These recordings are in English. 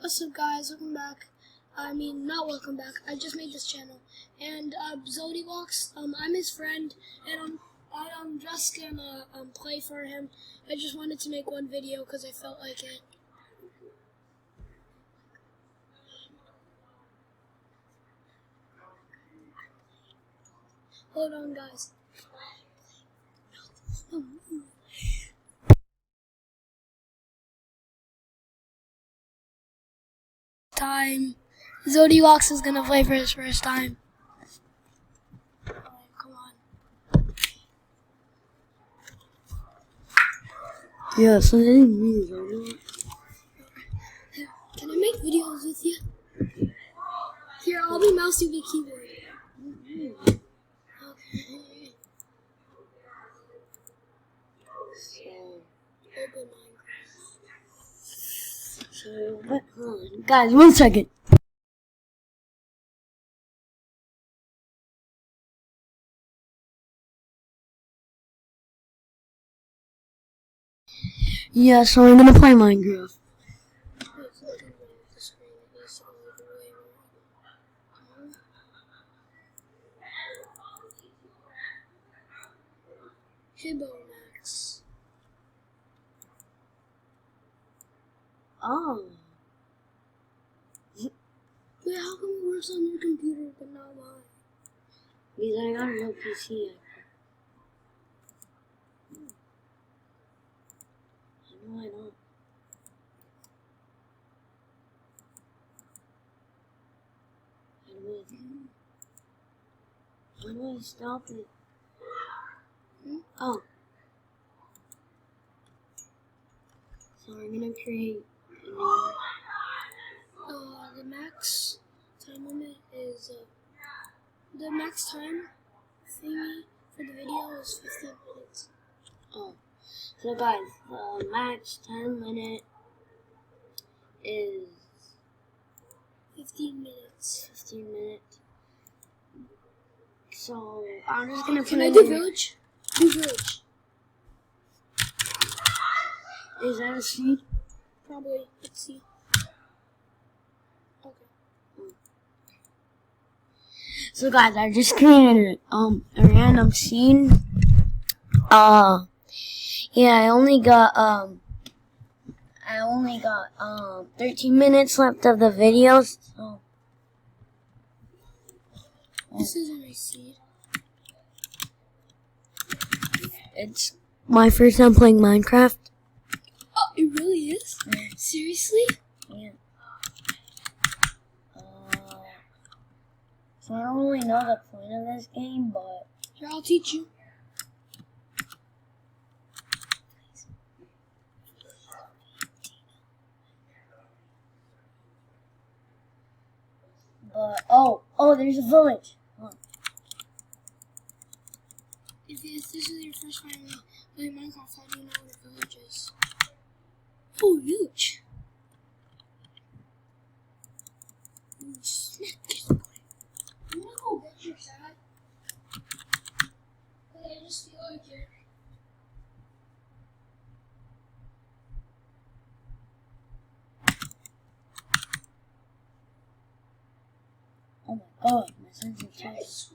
What's up, guys? Welcome back. I mean, not welcome back. I just made this channel. And Zodi Walks, I'm his friend, and I'm just gonna play for him. I just wanted to make one video because I felt like it. Hold on, guys. Time. Zodi Walks is gonna play for his first time. Alright, come on. Yeah, so Zodi. Can I make videos with you? Here, I'll be mouse, you be keyboard. Okay. Open Minecraft. So, what? Hold on. Guys, 1 second. Yeah, so I'm gonna play Minecraft. Hibbo Max. Oh. Wait, how come it works on your computer but not mine? Because I got a real PC. I know I don't. How do I stop it? Oh. So I'm gonna create a new... The max time limit is, the max time thingy for the video is 15 minutes. Oh. So guys, the max time limit is 15 minutes. 15 minutes. So I'm just gonna put Can I in do village? Do village. Is that a seed? Probably. Let's see. Okay. So guys, I just created a random scene. Yeah, I only got 13 minutes left of the video. So This isn't a seed. it's my first time playing Minecraft. Oh, it really is? Seriously? Yeah. So I don't really know the point of this game, but Here, I'll teach you. oh, there's a village. Oh. If this is your first time playing Minecraft, how do you know what a village is? Oh, village. Smack this boy. I'm gonna go get your dad. I just feel like it. Oh my god, my sense of Yeah, touch. that's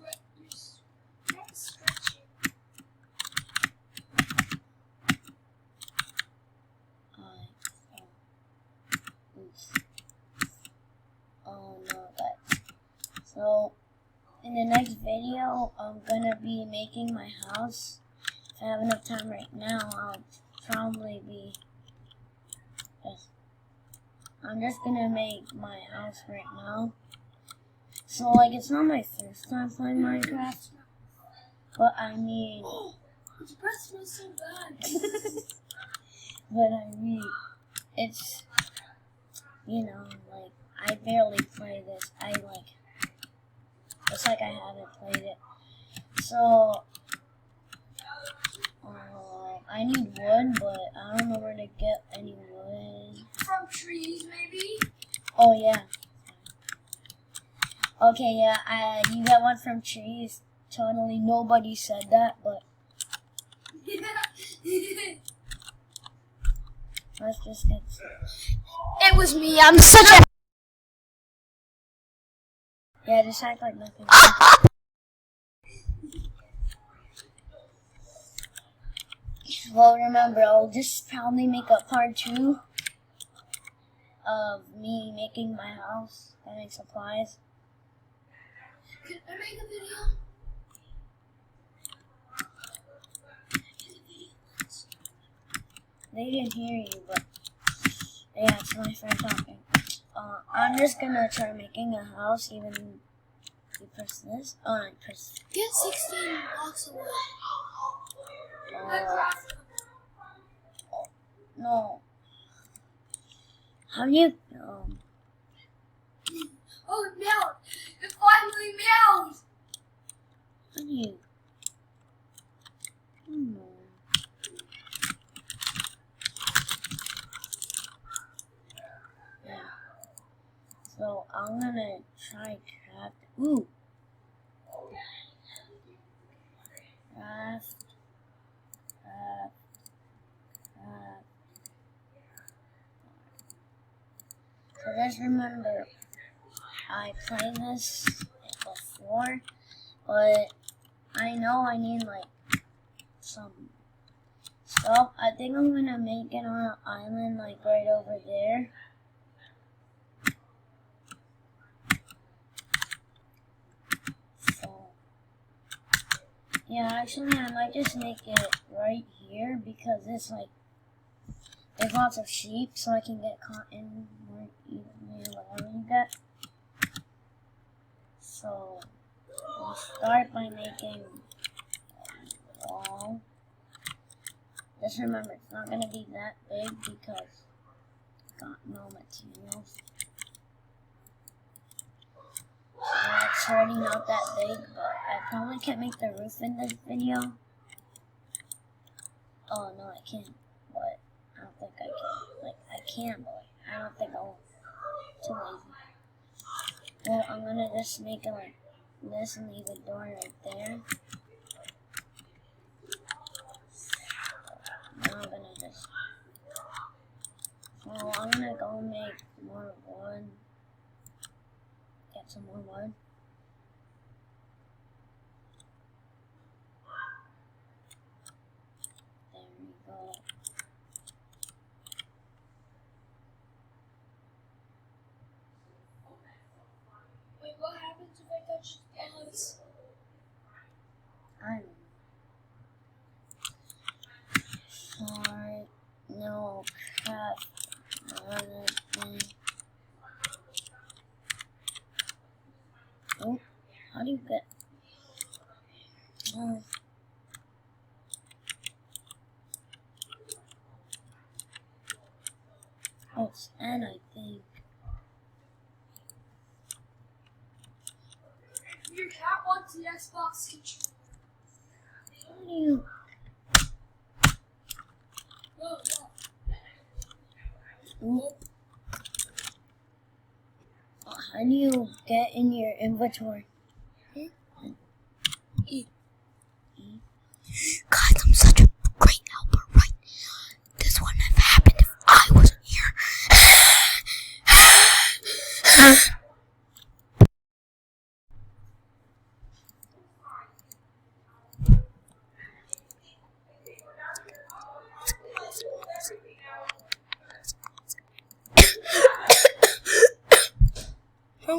scratching. Oh no, guys. So, in the next video, I'm gonna be making my house. If I have enough time right now, I'll probably be I'm just gonna make my house right now. So, like, it's not my first time playing Minecraft, but I mean... Oh, his breath smells so bad. But I mean, it's, you know, like, I barely play this. It's like I haven't played it. So, I need wood, but I don't know where to get any wood. From trees, maybe? Oh, yeah. Okay, yeah, you get one from trees. Totally nobody said that, but... Yeah. Let's just get. It was me. I'm such a. Yeah, just act like nothing. Well, remember, I'll just probably make a part 2 of me making my house, getting supplies. Can I make a video? They didn't hear you, but yeah, it's my friend talking. I'm just gonna try making a house, even you press this. Oh, I press. Get 16 blocks of wood. No. How do you? Oh, it mailed. It finally mailed. How do you? Yeah. So I'm gonna try craft. Ooh. Craft. So just remember, I played this before, but I know I need like some stuff. I think I'm gonna make it on an island like right over there. So yeah, actually I might just make it right here because it's like there's lots of sheep, so I can get cotton more easily, whatever you get. So we'll start by making a wall. Just remember, it's not going to be that big because I've got no materials. So it's already not that big, but I probably can't make the roof in this video. Oh, no, I can't, but I don't think I can. Like, I can, but I don't think I'll. Too lazy. Well, I'm going to just make it like this and leave a door right there. Now I'm gonna just. Well, I'm gonna go make more wood. Get some more wood. There we go. Wait, what happens if I touch Bilos? I don't know. Sorry. No crap. Oh, how do you get? Oh. Oh, it's N, I think. Your cat wants the Xbox controller. How do you? No. Oh. How do you get in your inventory? E. E. Guys, I'm such a great helper, right? This wouldn't have happened if I wasn't here.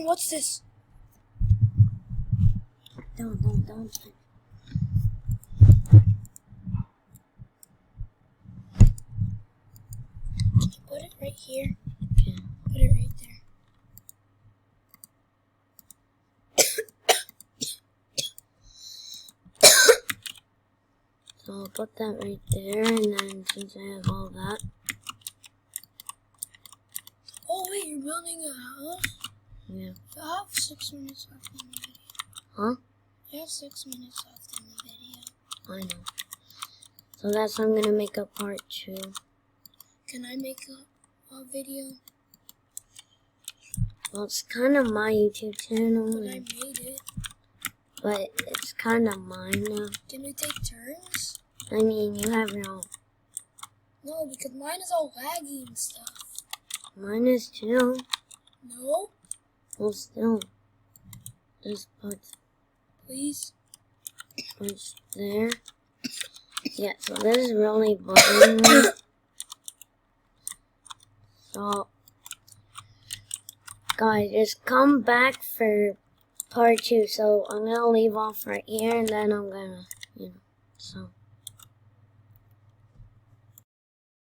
What's this? Don't. Put it right here. Okay. Put it right there. So I'll put that right there, and then since I have all that. Oh wait, you're building a house? Yeah. I have 6 minutes left in the video. Huh? I have 6 minutes left in the video. I know. So that's I'm gonna make a part 2. Can I make a video? Well, it's kind of my YouTube channel, But I made it. but it's kind of mine now. Can we take turns? I mean, you have your own. No, because mine is all laggy and stuff. Mine is too. No? Well, still. Just put Please? there. Yeah, so this is really bugging me. So, guys, just come back for part 2. So, I'm gonna leave off right here, and then I'm gonna, so.